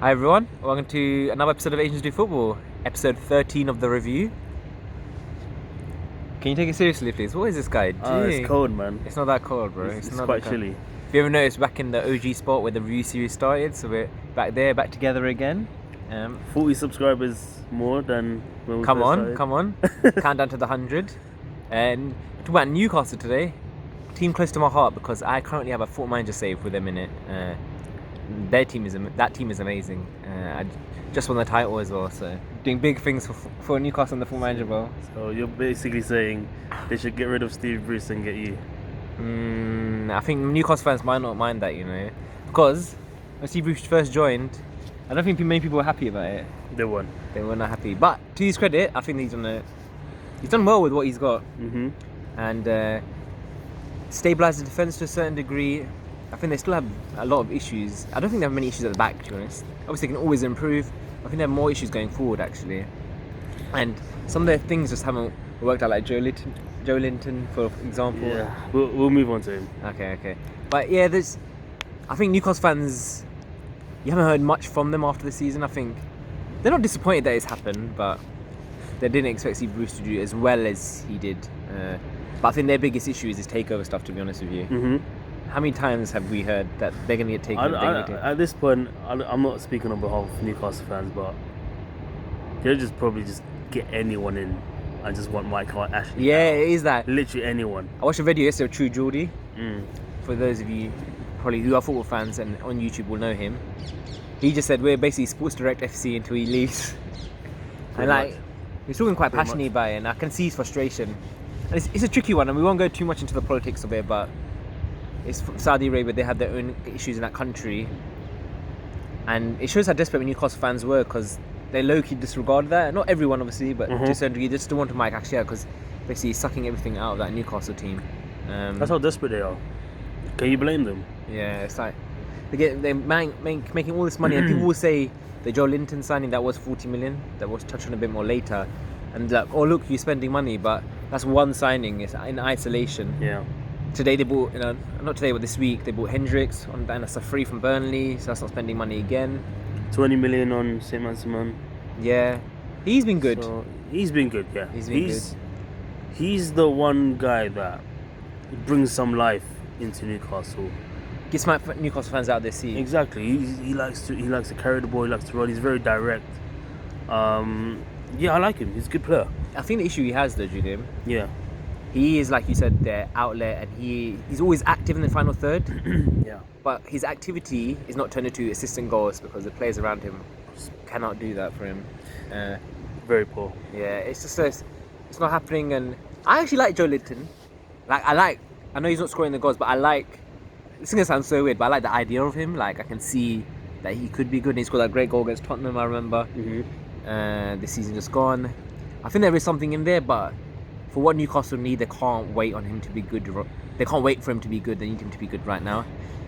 Hi everyone, welcome to another episode of Asians Do Football, episode 13 of the review. Can you take it seriously please? What is this guy? It's cold, man. It's not that cold, bro. It's not quite that chilly. If you ever noticed, back in the OG spot where the review series started, so we're back there, back together again. 40 subscribers more than when we Come first on, started. come on. Countdown to the 100. And talking about Newcastle today, team close to my heart because I currently have a full manager save with them in it. That team is amazing. I just won the title as well, so doing big things for Newcastle and the full manager role. So you're basically saying they should get rid of Steve Bruce and get you? I think Newcastle fans might not mind that, because when Steve Bruce first joined, I don't think many people were happy about it. They won. They were not happy, but to his credit, I think he's done well with what he's got, and stabilised the defence to a certain degree. I think they still have a lot of issues. I don't think they have many issues at the back, to be honest. Obviously, they can always improve. I think they have more issues going forward, actually. And some of their things just haven't worked out, like Joelinton, for example. Yeah, we'll move on to him. Okay. But yeah, I think Newcastle fans, you haven't heard much from them after the season. I think they're not disappointed that it's happened, but they didn't expect Steve Bruce to do as well as he did. But I think their biggest issue is this takeover stuff, to be honest with you. How many times have we heard that they're going to get taken over? At this point, I'm not speaking on behalf of Newcastle fans, but they'll just probably just get anyone in and just want Mike Ashley. Yeah, it is that. Literally anyone. I watched a video yesterday of True Geordie. For those of you probably who are football fans and on YouTube will know him. He just said we're basically Sports Direct FC until he leaves. And he's talking quite passionately about it, and I can see his frustration. And it's a tricky one, and we won't go too much into the politics of it, but it's Saudi Arabia, they have their own issues in that country, and it shows how desperate Newcastle fans were because they low-key disregarded that. Not everyone, obviously, but to a certain degree, they just don't want to Mike Ashley out because basically he's sucking everything out of that Newcastle team. That's how desperate they are. Can you blame them? Yeah, it's like they're making all this money, and people will say the Joelinton signing that was 40 million, that was touched on a bit more later, and like, oh look, you're spending money, but that's one signing. It's in isolation. Yeah. Today they bought, not today, but this week they bought Hendricks and that's a free from Burnley, so that's not spending money again. 20 million on Saint-Maximin. Yeah, he's been good. So, he's been good, yeah. Good. He's the one guy that brings some life into Newcastle. Gets my Newcastle fans out of their seat. Exactly. He likes to carry the ball. He likes to run. He's very direct. Yeah, I like him. He's a good player. I think the issue he has though, Julian. Yeah. He is, like you said, their outlet, and he's always active in the final third. Yeah. But his activity is not turned into assistant goals because the players around him just cannot do that for him. Very poor. Yeah, it's just it's not happening. And I actually like Joelinton. I know he's not scoring the goals, but I like. This is gonna sound so weird, but I like the idea of him. Like I can see that he could be good. And he scored that great goal against Tottenham, I remember. This season just gone. I think there is something in there, but for what Newcastle need, they can't wait on him to be good. They can't wait for him to be good. They need him to be good right now.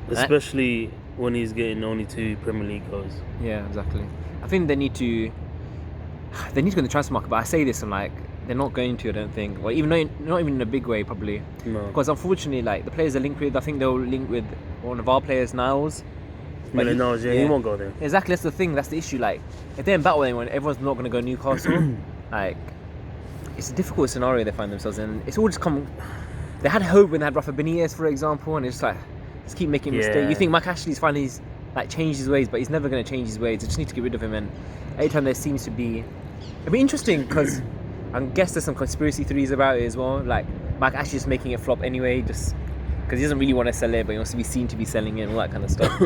Especially when he's getting only 2 Premier League goals. Yeah, exactly. I think they need to go in the transfer market, but I say this, I'm like, they're not going to, I don't think. Well, not even in a big way, probably. No. Because unfortunately, like, the players they're linked with, I think they'll link with one of our players, Niles. But Niles, he won't go there. Exactly, that's the thing, that's the issue. Like, if they're in battle with anyone, everyone's not going to go Newcastle. Like, it's a difficult scenario they find themselves in. It's all just they had hope when they had Rafa Benitez, for example, and it's like, just keep making mistakes. You think Mike Ashley's finally changed his ways, but he's never going to change his ways. They just need to get rid of him. And every time there seems to be, it'll be interesting because I guess there's some conspiracy theories about it as well. Like Mike Ashley's just making it flop anyway, just because he doesn't really want to sell it, but he wants to be seen to be selling it and all that kind of stuff.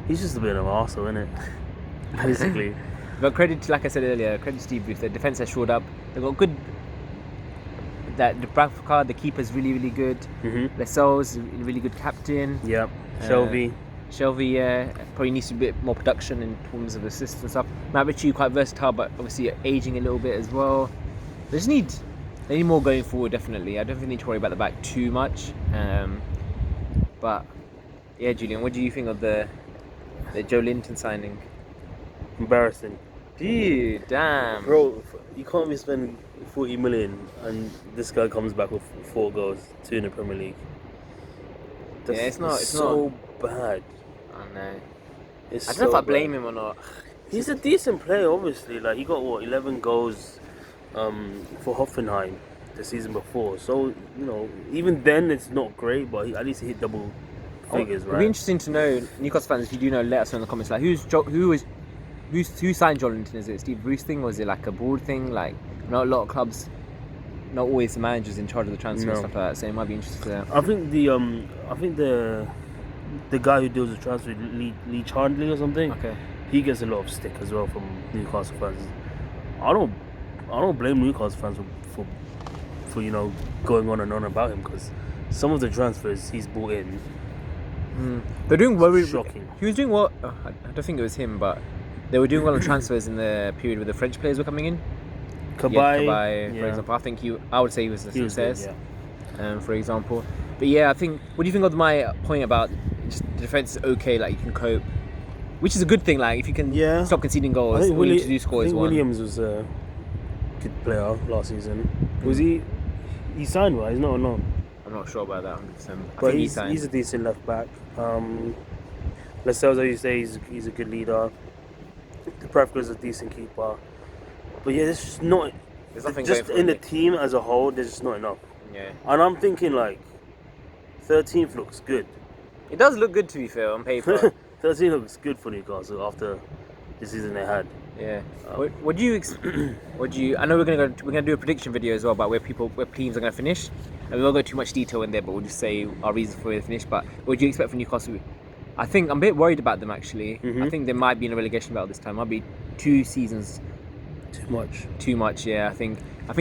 He's just a bit of an arsehole, isn't it? Basically. But like I said earlier, credit to Steve Bruce. The defense has shored up. They've got good. The Bradford, the keeper's really, really good. Lascelles, really good captain. Yep. Shelby, probably needs a bit more production in terms of assists and stuff. Matt Ritchie, quite versatile, but obviously aging a little bit as well. They need more going forward, definitely. I don't think they need to worry about the back too much. But yeah, Julian, what do you think of the Joelinton signing? Embarrassing. Dude, damn. Bro, you can't be spending 40 million and this guy comes back with 4 goals, 2 in the Premier League. It's so bad. I know. It's I don't know if so I blame bad. him or not. He's a decent player, obviously. Like he got 11 goals for Hoffenheim the season before. So even then it's not great, but at least he hit double figures, It'd be right? interesting to know, Newcastle fans, if you do know, let us know in the comments. Like, who signed Joelinton? Is it Steve Bruce thing, or is it like a board thing? Like, not a lot of clubs, not always the managers in charge of the transfer and stuff like that. So it might be interesting to know. I think the guy who deals with transfer, Lee Chandley or something. Okay. He gets a lot of stick as well from Newcastle fans. I don't blame Newcastle fans for going on and on about him, because some of the transfers he's brought in. They're doing well. Shocking. He was doing well. I don't think it was him, but they were doing well on transfers in the period where the French players were coming in. Cabaye, for example. I would say he was a success. Good, for example. But yeah, I think. What do you think of my point about just the defense is okay? Like, you can cope, which is a good thing. Like, if you can stop conceding goals, I think all you need to do is score is one. Williams was a good player last season. Was he? He signed well. He's not or not. I'm not sure about that 100%. But he's a decent left back. Lascelles, as you say, he's a good leader. Dubravka is a decent keeper. But yeah, there's just not. There's nothing just going for in the it. team as a whole, there's just not enough. Yeah. And I'm thinking like 13th looks good. It does look good, to be fair, on paper. 13 looks good for Newcastle after the season they had. Yeah. What do you? I know we're gonna do a prediction video as well about where teams are gonna finish, and we won't go too much detail in there, but we'll just say our reasons for where they finish. But what do you expect from Newcastle? I think I'm a bit worried about them actually. I think they might be in a relegation battle this time. Might be 2 seasons. Too much. Yeah. I think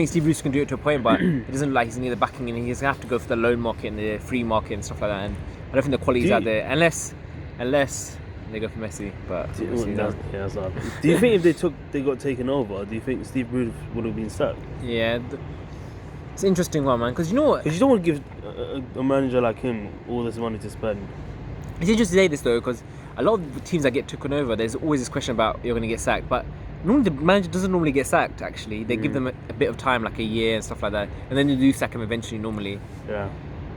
Steve Bruce can do it to a point, but it doesn't look like he's near the backing, and he's gonna have to go for the loan market and the free market and stuff like that. And I don't think the quality's out there unless they go for Messi. But that's not. Do you think if they got taken over, do you think Steve Bruce would have been stuck? Yeah, it's an interesting one, man. Because you know what? Because you don't want to give a manager like him all this money to spend. It's interesting to say this though, because a lot of the teams that get taken over, there's always this question about you're going to get sacked, but normally the manager doesn't normally get sacked. Actually, they give them a bit of time, like a year and stuff like that, and then they do sack him eventually. Normally, yeah.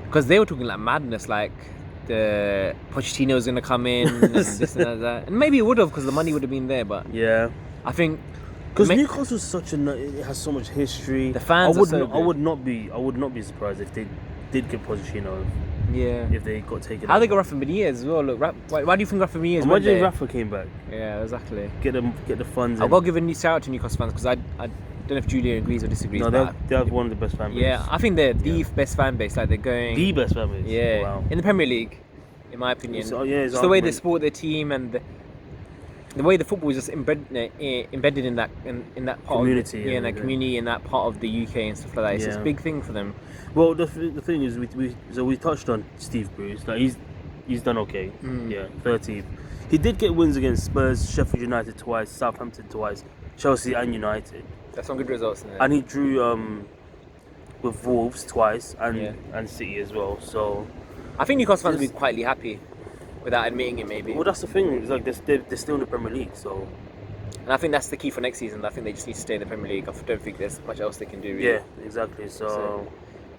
Because they were talking like madness, like the Pochettino's going to come in and this and that, and maybe it would have because the money would have been there. But yeah, I think because Newcastle's it has so much history. The fans I would not be surprised if they did get Pochettino. Yeah. If they got taken. How they got Rafa Benitez as well? Look, why do you think Rafa Benitez? Imagine if Rafa came back. Yeah, exactly. Get the funds. I've got to give a new shout out to Newcastle fans because I don't know if Julian agrees or disagrees. No, they have one of the best fan bases. Yeah, I think they're the best fan base. Like, they're going the best fan base. Yeah, Wow. in the Premier League, in my opinion. It's the way they support their team and the way the football is just embedded in that part community. Of in that community in that part of the UK and stuff like that. It's just a big thing for them. Well, the thing is, we touched on Steve Bruce. Like he's done okay. Yeah, 13th. He did get wins against Spurs, Sheffield United twice, Southampton twice, Chelsea and United. That's some good results in there. And he drew with Wolves twice and City as well. So I think Newcastle fans will be quietly happy without admitting it, maybe. Well, that's the thing. It's like they're still in the Premier League, so. And I think that's the key for next season. I think they just need to stay in the Premier League. I don't think there's much else they can do. Really. Yeah, exactly. So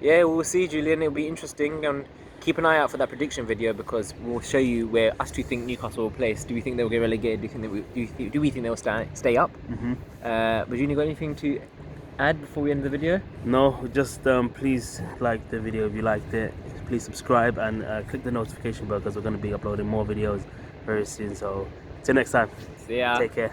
yeah, we'll see, Julian. It'll be interesting, and keep an eye out for that prediction video because we'll show you where us two think Newcastle will place. Do we think they'll get relegated? Do we think they'll stay up? But Junior, got anything to add before we end the video? No, just please like the video if you liked it. Please subscribe and click the notification bell because we're going to be uploading more videos very soon. So till next time. See ya. Take care.